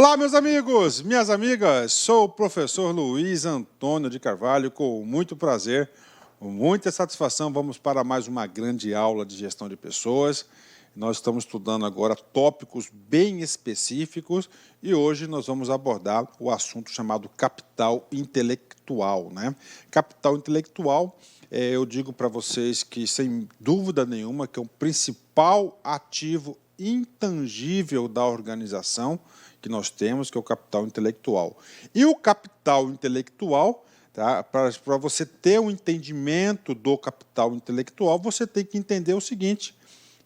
Olá, meus amigos, minhas amigas, sou o professor Luiz Antônio de Carvalho, com muito prazer, com muita satisfação, vamos para mais uma grande aula de gestão de pessoas. Nós estamos estudando agora tópicos bem específicos e hoje nós vamos abordar o assunto chamado capital intelectual, né? Capital intelectual, eu digo para vocês que, sem dúvida nenhuma, que é o principal ativo intangível da organização que nós temos, que é o capital intelectual. E o capital intelectual, tá, para você ter um entendimento do capital intelectual, você tem que entender o seguinte,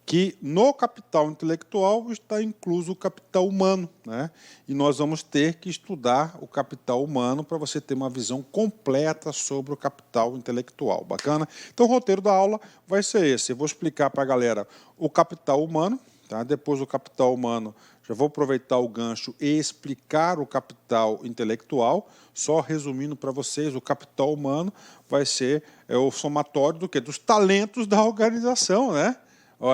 que no capital intelectual está incluso o capital humano, né? E nós vamos ter que estudar o capital humano para você ter uma visão completa sobre o capital intelectual. Bacana? Então, o roteiro da aula vai ser esse. Eu vou explicar para a galera o capital humano, tá? Depois do capital humano, já vou aproveitar o gancho e explicar o capital intelectual. Só resumindo para vocês, o capital humano vai ser o somatório do quê? Dos talentos da organização, né?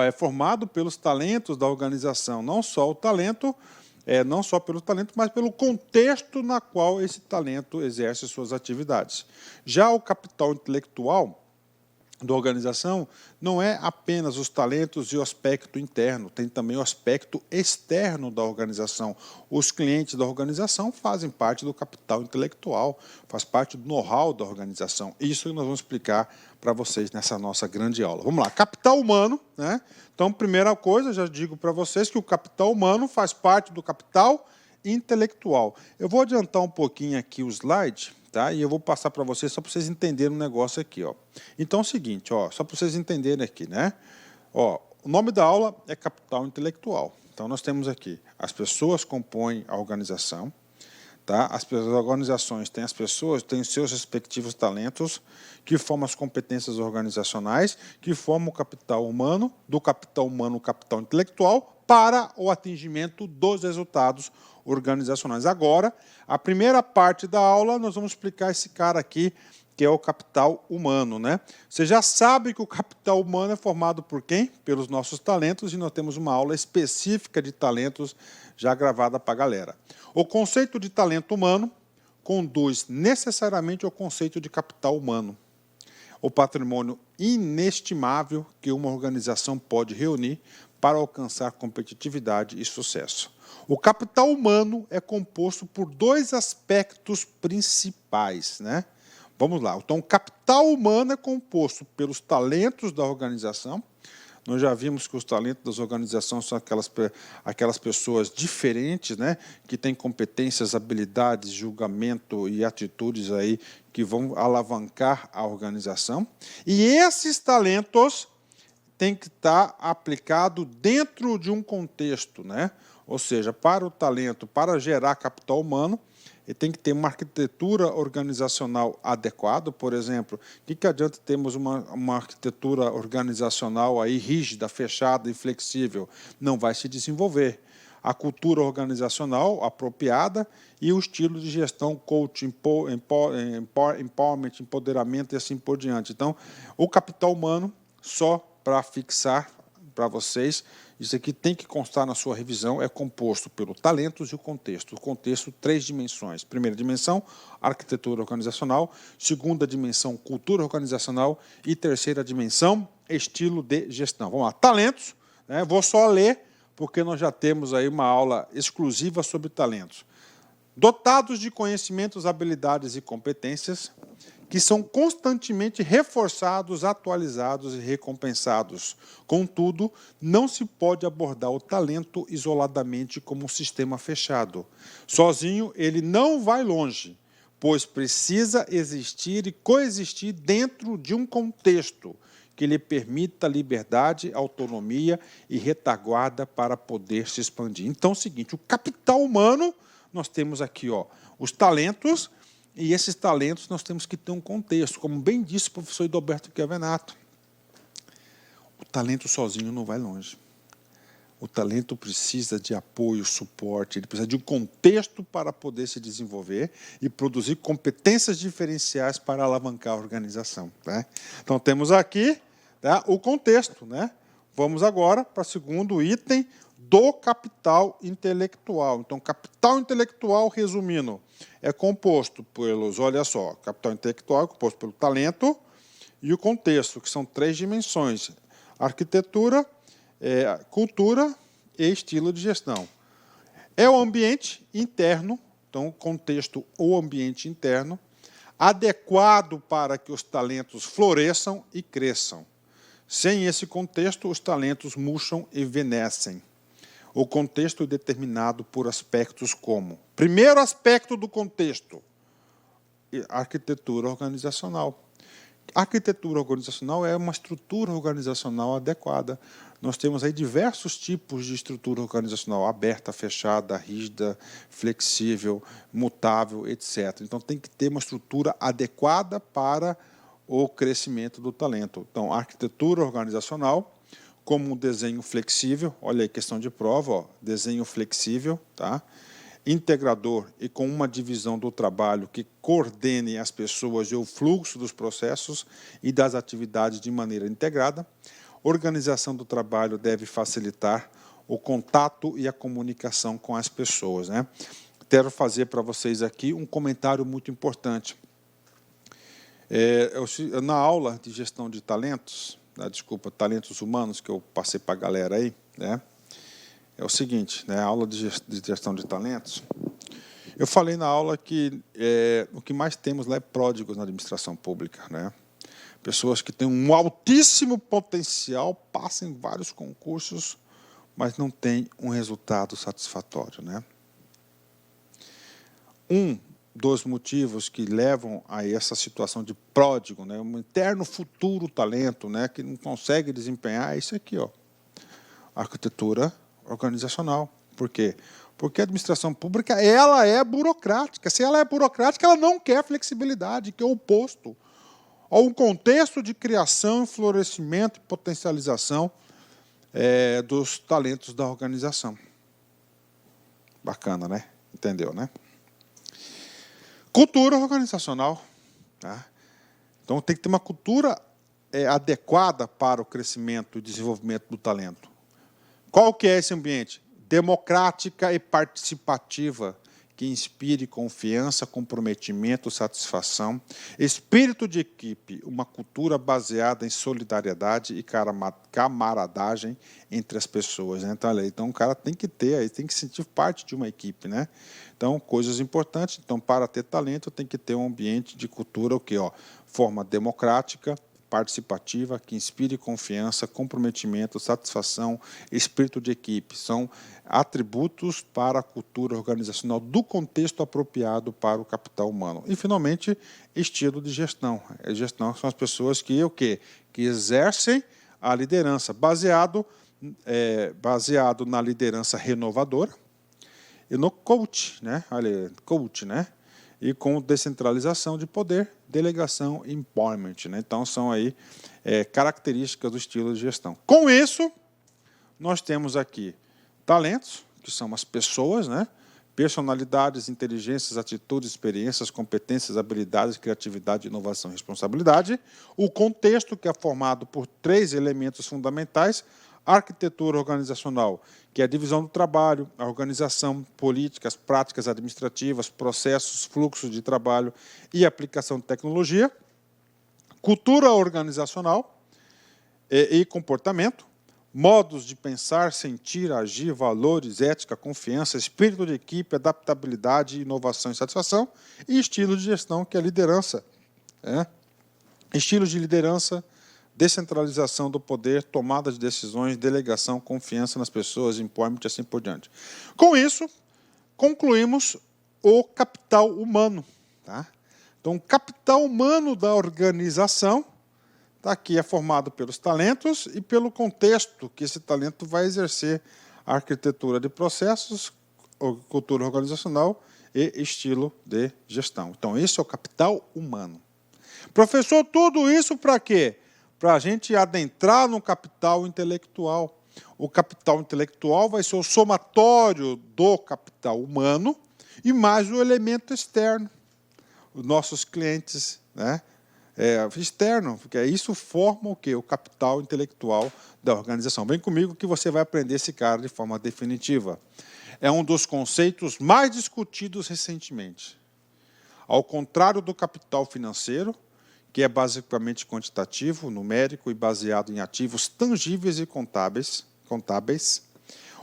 É formado pelos talentos da organização, não só o talento, não só pelo talento, mas pelo contexto na qual esse talento exerce suas atividades. Já o capital intelectual da organização não é apenas os talentos e o aspecto interno, tem também o aspecto externo da organização. Os clientes da organização fazem parte do capital intelectual, faz parte do know-how da organização. Isso nós vamos explicar para vocês nessa nossa grande aula. Vamos lá, capital humano, né? Então, primeira coisa, já digo para vocês que o capital humano faz parte do capital intelectual. Eu vou adiantar um pouquinho aqui o slide, tá? E eu vou passar para vocês só para vocês entenderem um negócio aqui, ó. Então é o seguinte, ó, só para vocês entenderem aqui, né? Ó, o nome da aula é capital intelectual. Então nós temos aqui as pessoas compõem a organização, tá? As organizações têm as pessoas, têm seus respectivos talentos, que formam as competências organizacionais, que formam o capital humano, do capital humano o capital intelectual, para o atingimento dos resultados organizacionais. Agora, a primeira parte da aula, nós vamos explicar esse cara aqui, que é o capital humano, né? Você já sabe que o capital humano é formado por quem? Pelos nossos talentos, e nós temos uma aula específica de talentos já gravada para a galera. O conceito de talento humano conduz necessariamente ao conceito de capital humano, o patrimônio inestimável que uma organização pode reunir para alcançar competitividade e sucesso. O capital humano é composto por dois aspectos principais, né? Vamos lá. Então, o capital humano é composto pelos talentos da organização. Nós já vimos que os talentos das organizações são aquelas pessoas diferentes, né, que têm competências, habilidades, julgamento e atitudes aí que vão alavancar a organização. E esses talentos têm que estar aplicados dentro de um contexto, né? Ou seja, para o talento, para gerar capital humano, ele tem que ter uma arquitetura organizacional adequada. Por exemplo, o que adianta termos uma arquitetura organizacional aí rígida, fechada e flexível? Não vai se desenvolver. A cultura organizacional apropriada e o estilo de gestão, coaching, empowerment, empoderamento e assim por diante. Então, o capital humano, só para fixar para vocês, isso aqui tem que constar na sua revisão, é composto pelo talentos e o contexto. O contexto, 3 dimensões. Primeira dimensão, arquitetura organizacional. Segunda dimensão, cultura organizacional. E terceira dimensão, estilo de gestão. Vamos lá, talentos, né? Vou só ler, porque nós já temos aí uma aula exclusiva sobre talentos. Dotados de conhecimentos, habilidades e competências, que são constantemente reforçados, atualizados e recompensados. Contudo, não se pode abordar o talento isoladamente como um sistema fechado. Sozinho, ele não vai longe, pois precisa existir e coexistir dentro de um contexto que lhe permita liberdade, autonomia e retaguarda para poder se expandir. Então é o seguinte, o capital humano, nós temos aqui, ó, os talentos. E esses talentos nós temos que ter um contexto, como bem disse o professor Edoberto Chiavenato. O talento sozinho não vai longe. O talento precisa de apoio, suporte, ele precisa de um contexto para poder se desenvolver e produzir competências diferenciais para alavancar a organização, né? Então, temos aqui, tá, o contexto, né? Vamos agora para o segundo item do capital intelectual. Então, capital intelectual, resumindo, é composto pelos, olha só, capital intelectual é composto pelo talento e o contexto, que são 3 dimensões: arquitetura, cultura e estilo de gestão. É o ambiente interno, então o contexto, o ambiente interno, adequado para que os talentos floresçam e cresçam. Sem esse contexto, os talentos murcham e envelhecem. O contexto é determinado por aspectos como... Primeiro aspecto do contexto, arquitetura organizacional. A arquitetura organizacional é uma estrutura organizacional adequada. Nós temos aí diversos tipos de estrutura organizacional: aberta, fechada, rígida, flexível, mutável, etc. Então, tem que ter uma estrutura adequada para o crescimento do talento. Então, a arquitetura organizacional, como um desenho flexível, olha aí, questão de prova, ó, desenho flexível, tá? Integrador e com uma divisão do trabalho que coordene as pessoas e o fluxo dos processos e das atividades de maneira integrada. Organização do trabalho deve facilitar o contato e a comunicação com as pessoas, né? Quero fazer para vocês aqui um comentário muito importante. Na aula de gestão de talentos, talentos humanos, que eu passei para a galera aí, né? É o seguinte, né, a aula de gestão de talentos, eu falei na aula que o que mais temos lá é pródigos na administração pública, né? Pessoas que têm um altíssimo potencial, passam em vários concursos, mas não têm um resultado satisfatório, né? Um dos motivos que levam a essa situação de pródigo, né, um eterno futuro talento, né, que não consegue desempenhar, é isso aqui, ó, arquitetura organizacional. Por quê? Porque a administração pública, ela é burocrática. Se ela é burocrática, ela não quer flexibilidade, que é o oposto ao contexto de criação, florescimento e potencialização dos talentos da organização. Bacana, né? Entendeu, né? Cultura organizacional. Tá? Então, tem que ter uma cultura adequada para o crescimento e desenvolvimento do talento. Qual que é esse ambiente? Democrática e participativa, que inspire confiança, comprometimento, satisfação, espírito de equipe, uma cultura baseada em solidariedade e camaradagem entre as pessoas. Né? Então, o cara tem que se sentir parte de uma equipe, né? Então, coisas importantes. Então, para ter talento, tem que ter um ambiente de cultura, o quê? Ó, forma democrática, participativa, que inspire confiança, comprometimento, satisfação, espírito de equipe. São atributos para a cultura organizacional do contexto apropriado para o capital humano. E, finalmente, estilo de gestão. A gestão são as pessoas que, que exercem a liderança, baseado na liderança renovadora e no coach, né? Olha, coach, né? E com descentralização de poder, delegação e empowerment. Né? Então, são aí características do estilo de gestão. Com isso, nós temos aqui talentos, que são as pessoas, né? Personalidades, inteligências, atitudes, experiências, competências, habilidades, criatividade, inovação e responsabilidade. O contexto, que é formado por 3 elementos fundamentais: a arquitetura organizacional, que é a divisão do trabalho, a organização, políticas, práticas administrativas, processos, fluxos de trabalho e aplicação de tecnologia. Cultura organizacional e comportamento, modos de pensar, sentir, agir, valores, ética, confiança, espírito de equipe, adaptabilidade, inovação e satisfação. E estilo de gestão, que é a liderança. Estilos de liderança: descentralização do poder, tomada de decisões, delegação, confiança nas pessoas, empowerment e assim por diante. Com isso, concluímos o capital humano. Tá? Então, o capital humano da organização aqui é formado pelos talentos e pelo contexto que esse talento vai exercer: a arquitetura de processos, cultura organizacional e estilo de gestão. Então, esse é o capital humano. Professor, tudo isso para quê? Para a gente adentrar no capital intelectual. O capital intelectual vai ser o somatório do capital humano e mais o elemento externo. Os nossos clientes, né? externo, porque isso forma o quê? O capital intelectual da organização. Vem comigo que você vai aprender esse cara de forma definitiva. É um dos conceitos mais discutidos recentemente. Ao contrário do capital financeiro, que é basicamente quantitativo, numérico e baseado em ativos tangíveis e contábeis,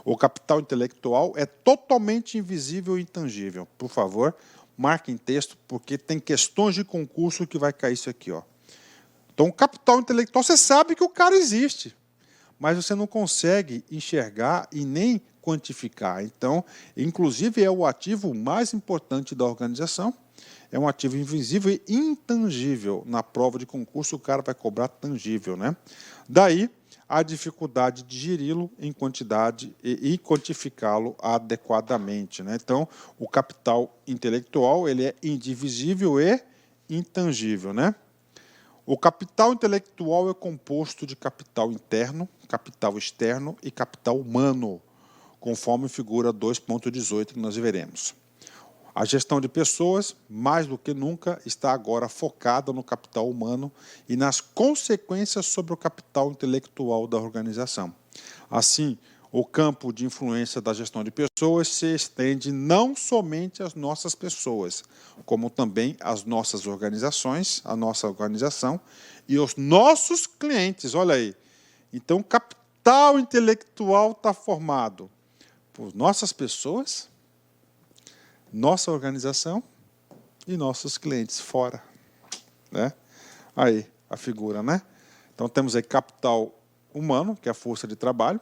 o capital intelectual é totalmente invisível e intangível. Por favor, marque em texto, porque tem questões de concurso que vai cair isso aqui. Ó. Então, o capital intelectual, você sabe que o cara existe, mas você não consegue enxergar e nem quantificar. Então, inclusive, é o ativo mais importante da organização. É um ativo invisível e intangível. Na prova de concurso, o cara vai cobrar tangível, né? Daí, a dificuldade de geri-lo em quantidade e quantificá-lo adequadamente, né? Então, o capital intelectual ele é indivisível e intangível, né? O capital intelectual é composto de capital interno, capital externo e capital humano, conforme figura 2.18 que nós veremos. A gestão de pessoas, mais do que nunca, está agora focada no capital humano e nas consequências sobre o capital intelectual da organização. Assim, o campo de influência da gestão de pessoas se estende não somente às nossas pessoas, como também às nossas organizações, à nossa organização e aos nossos clientes. Olha aí. Então, o capital intelectual está formado por nossas pessoas, nossa organização e nossos clientes fora, né? Aí, a figura, né? Então, temos aí capital humano, que é a força de trabalho,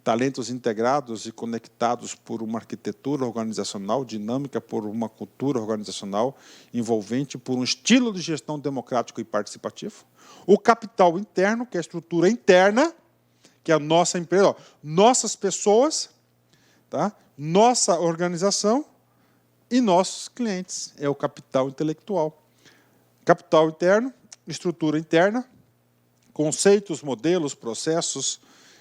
talentos integrados e conectados por uma arquitetura organizacional dinâmica, por uma cultura organizacional envolvente, por um estilo de gestão democrático e participativo. O capital interno, que é a estrutura interna, que é a nossa empresa, ó, nossas pessoas, tá? Nossa organização, e nossos clientes, é o capital intelectual. Capital interno, estrutura interna, conceitos, modelos, processos,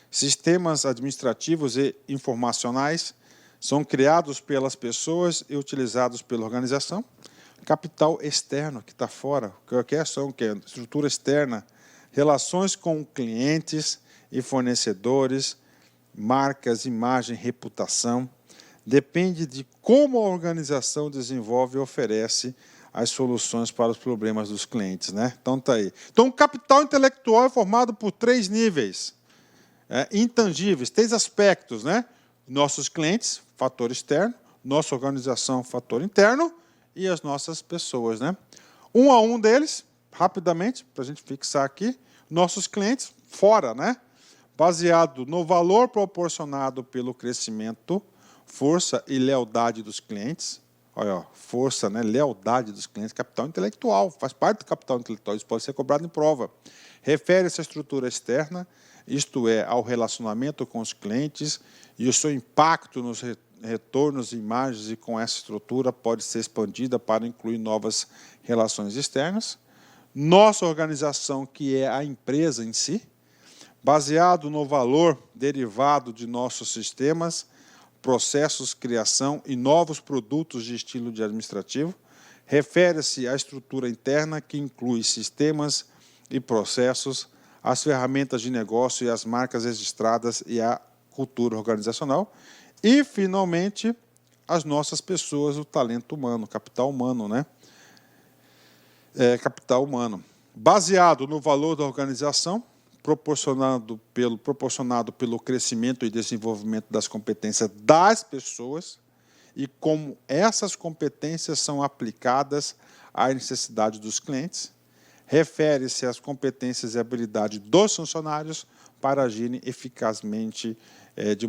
sistemas administrativos e informacionais são criados pelas pessoas e utilizados pela organização. Capital externo, que está fora, que é estrutura externa, relações com clientes e fornecedores, marcas, imagem, reputação, depende de como a organização desenvolve e oferece as soluções para os problemas dos clientes, né? Então, tá aí. Então, o capital intelectual é formado por 3 níveis intangíveis, 3 aspectos, né? Nossos clientes, fator externo, nossa organização, fator interno, e as nossas pessoas, né? Um a um deles, rapidamente, para a gente fixar aqui, nossos clientes, fora, né? Baseado no valor proporcionado pelo crescimento, força e lealdade dos clientes. Olha, ó, força, né, lealdade dos clientes, capital intelectual, faz parte do capital intelectual, isso pode ser cobrado em prova. Refere-se à estrutura externa, isto é, ao relacionamento com os clientes e o seu impacto nos retornos, imagens, e com essa estrutura pode ser expandida para incluir novas relações externas. Nossa organização, que é a empresa em si, baseado no valor derivado de nossos sistemas, processos, criação e novos produtos de estilo de administrativo, refere-se à estrutura interna que inclui sistemas e processos, as ferramentas de negócio e as marcas registradas e a cultura organizacional. E, finalmente, as nossas pessoas, o talento humano, capital humano, né? Capital humano. Baseado no valor da organização, proporcionado pelo crescimento e desenvolvimento das competências das pessoas e como essas competências são aplicadas à necessidade dos clientes, refere-se às competências e habilidades dos funcionários para agirem eficazmente de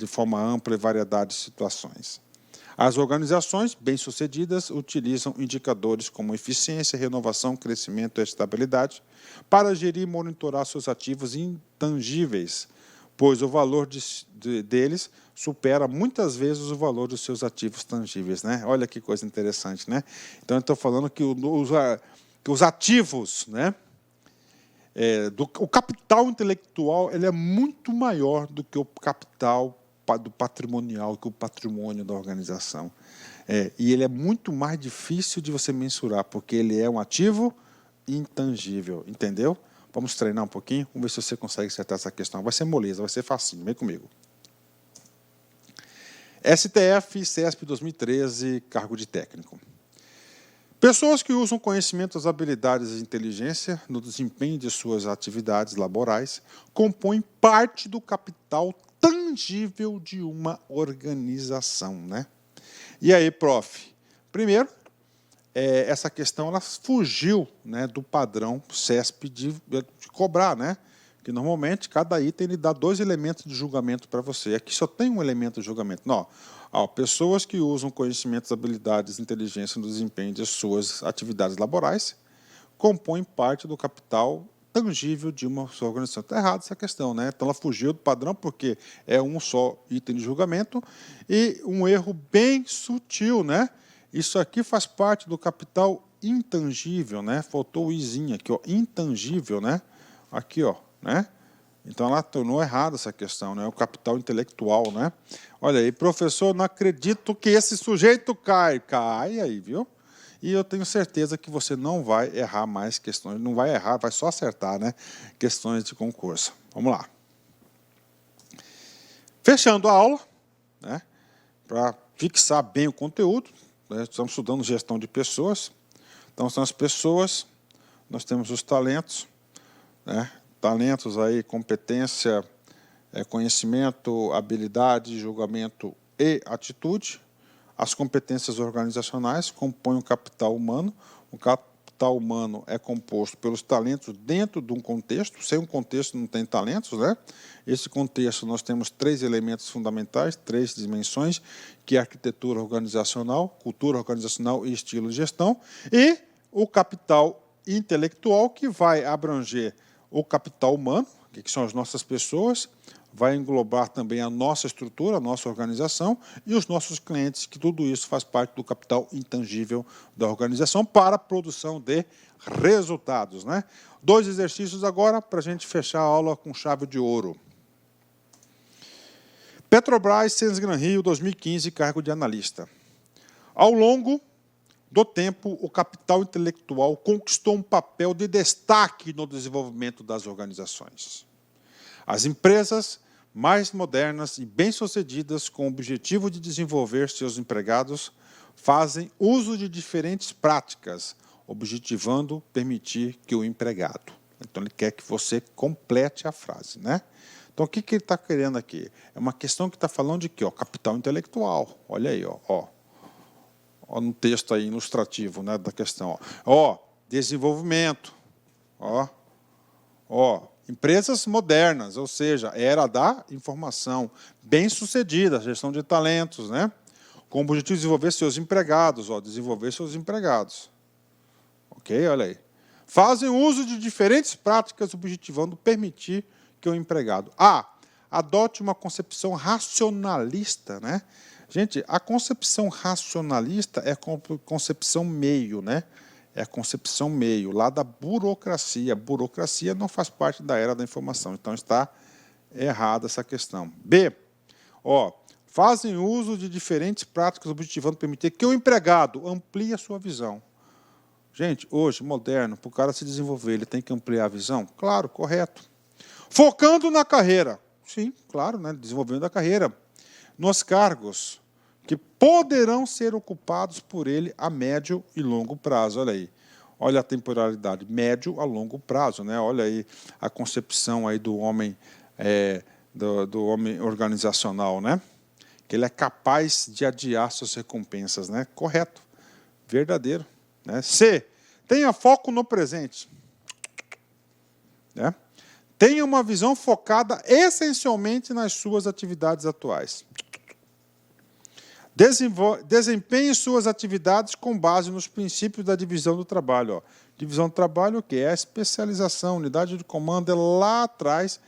forma ampla e variedade de situações. As organizações bem-sucedidas utilizam indicadores como eficiência, renovação, crescimento e estabilidade para gerir e monitorar seus ativos intangíveis, pois o valor deles supera muitas vezes o valor dos seus ativos tangíveis, né? Olha que coisa interessante, né? Então, eu estou falando que os ativos, né, o capital intelectual, ele é muito maior do que o capital do patrimonial, que o patrimônio da organização. E ele é muito mais difícil de você mensurar, porque ele é um ativo intangível. Entendeu? Vamos treinar um pouquinho? Vamos ver se você consegue acertar essa questão. Vai ser moleza, vai ser facinho. Vem comigo. STF, CESP 2013, cargo de técnico. Pessoas que usam conhecimentos, habilidades e inteligência no desempenho de suas atividades laborais compõem parte do capital tangível de uma organização, né? E aí, prof? Primeiro, essa questão ela fugiu, né, do padrão CESP de cobrar, né? Que normalmente cada item ele dá 2 elementos de julgamento para você. Aqui só tem um elemento de julgamento. Não. Pessoas que usam conhecimentos, habilidades e inteligência no desempenho de suas atividades laborais compõem parte do capital tangível de uma só organização. Está errada essa questão, né? Então ela fugiu do padrão porque é um só item de julgamento e um erro bem sutil, né? Isso aqui faz parte do capital intangível, né? Faltou o izinho aqui, ó, intangível, né? Aqui, ó, né? Então ela tornou errada essa questão, né? O capital intelectual, né? Olha aí, professor, não acredito que esse sujeito cai. Cai aí, viu? E eu tenho certeza que você não vai errar mais questões, não vai errar, vai só acertar, né? Questões de concurso. Vamos lá. Fechando a aula, né? Para fixar bem o conteúdo, né? Estamos estudando gestão de pessoas. Então são as pessoas, nós temos os talentos, né? Talentos aí, competência, conhecimento, habilidade, julgamento e atitude. As competências organizacionais compõem o capital humano. O capital humano é composto pelos talentos dentro de um contexto. Sem um contexto não tem talentos, né? Esse contexto nós temos 3 elementos fundamentais, 3 dimensões, que é a arquitetura organizacional, cultura organizacional e estilo de gestão. E o capital intelectual, que vai abranger o capital humano, que são as nossas pessoas, vai englobar também a nossa estrutura, a nossa organização e os nossos clientes, que tudo isso faz parte do capital intangível da organização para a produção de resultados, né? 2 exercícios agora para a gente fechar a aula com chave de ouro. Petrobras, Sensgran Rio, 2015, cargo de analista. Ao longo do tempo, o capital intelectual conquistou um papel de destaque no desenvolvimento das organizações. As empresas mais modernas e bem-sucedidas, com o objetivo de desenvolver seus empregados, fazem uso de diferentes práticas, objetivando permitir que o empregado. Então, ele quer que você complete a frase, né? Então, o que ele está querendo aqui? É uma questão que está falando de quê? Ó, capital intelectual. Olha aí, ó. Ó, no texto aí ilustrativo, né, da questão. Ó, desenvolvimento. Ó, empresas modernas, ou seja, era da informação, bem-sucedida, gestão de talentos, né? Com o objetivo de desenvolver seus empregados, ó, desenvolver seus empregados. Ok? Olha aí. Fazem uso de diferentes práticas, objetivando permitir que o empregado adote uma concepção racionalista, né? Gente, a concepção racionalista é a concepção meio, né? É a concepção meio, lá da burocracia. A burocracia não faz parte da era da informação, então está errada essa questão. B, fazem uso de diferentes práticas, objetivando permitir que o empregado amplie a sua visão. Gente, hoje, moderno, para o cara se desenvolver, ele tem que ampliar a visão? Claro, correto. Focando na carreira. Sim, claro, né? Desenvolvendo a carreira. Nos cargos que poderão ser ocupados por ele a médio e longo prazo. Olha aí, olha a temporalidade, médio a longo prazo, né? Olha aí a concepção aí do homem, do homem organizacional, né? Que ele é capaz de adiar suas recompensas, né? Correto, verdadeiro, né? C, tenha foco no presente, né? Tenha uma visão focada essencialmente nas suas atividades atuais. Desempenhe suas atividades com base nos princípios da divisão do trabalho. Ó. Divisão do trabalho, o que? É a especialização, unidade de comando, é lá atrás,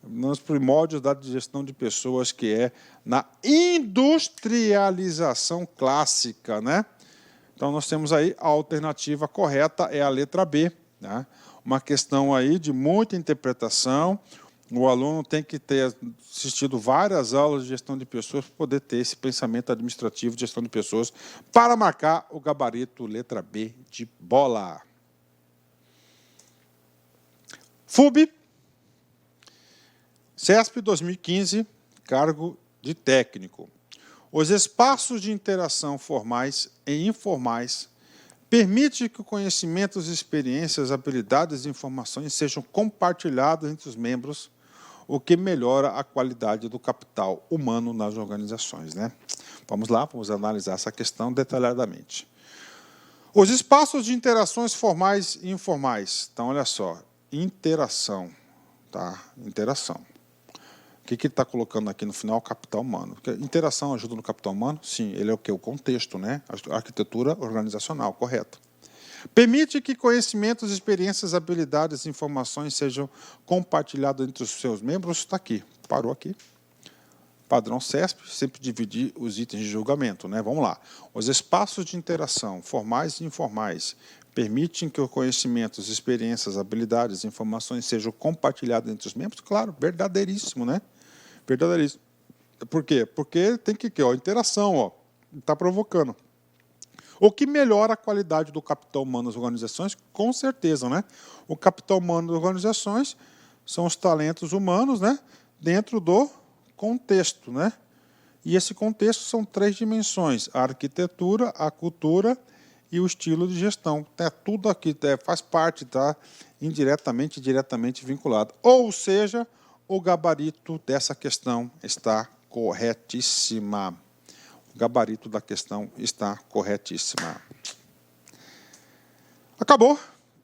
nos primórdios da gestão de pessoas, que é na industrialização clássica, né? Então, nós temos aí a alternativa correta, é a letra B, né? Uma questão aí de muita interpretação. O aluno tem que ter assistido várias aulas de gestão de pessoas para poder ter esse pensamento administrativo de gestão de pessoas para marcar o gabarito letra B de bola. FUB, CESP 2015, cargo de técnico. Os espaços de interação formais e informais permitem que o conhecimento, as experiências, habilidades e informações sejam compartilhados entre os membros, o que melhora a qualidade do capital humano nas organizações, né? Vamos lá, vamos analisar essa questão detalhadamente. Os espaços de interações formais e informais. Então, olha só, interação, tá? Interação. O que ele está colocando aqui no final? Capital humano. Porque interação ajuda no capital humano? Sim, ele é o quê? O contexto, né? A arquitetura organizacional, correto. Permite que conhecimentos, experiências, habilidades e informações sejam compartilhados entre os seus membros. Está aqui, parou aqui. Padrão CESP, sempre dividir os itens de julgamento, né? Vamos lá. Os espaços de interação, formais e informais, permitem que os conhecimentos, experiências, habilidades e informações sejam compartilhados entre os membros? Claro, verdadeiríssimo, né? Verdadeiríssimo. Por quê? Porque tem que ó, interação, ó, está provocando. O que melhora a qualidade do capital humano das organizações? Com certeza, né? O capital humano das organizações são os talentos humanos, né? Dentro do contexto, né? E esse contexto são 3 dimensões: a arquitetura, a cultura e o estilo de gestão. É tudo aqui, faz parte, tá? Indiretamente e diretamente vinculado. Ou seja, o gabarito dessa questão está corretíssima. O gabarito da questão está corretíssima. Acabou.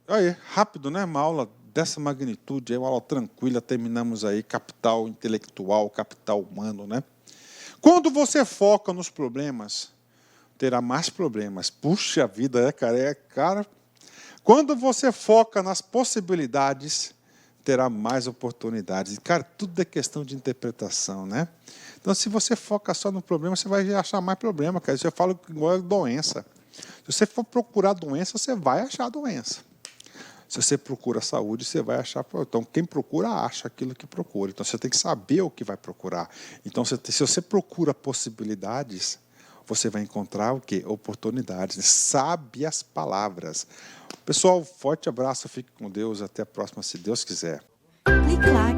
Aí, rápido, né? Uma aula dessa magnitude, uma aula tranquila, terminamos aí capital intelectual, capital humano, né? Quando você foca nos problemas, terá mais problemas. Puxa vida, cara. Quando você foca nas possibilidades, terá mais oportunidades. Cara, tudo é questão de interpretação, né? Então, se você foca só no problema, você vai achar mais problema, cara. Isso eu falo igual a doença. Se você for procurar doença, você vai achar doença. Se você procura saúde, você vai achar... Então, quem procura, acha aquilo que procura. Então, você tem que saber o que vai procurar. Então, se você procura possibilidades, você vai encontrar o quê? Oportunidades. Sabe as palavras. Pessoal, forte abraço, fique com Deus. Até a próxima, se Deus quiser. Clique lá.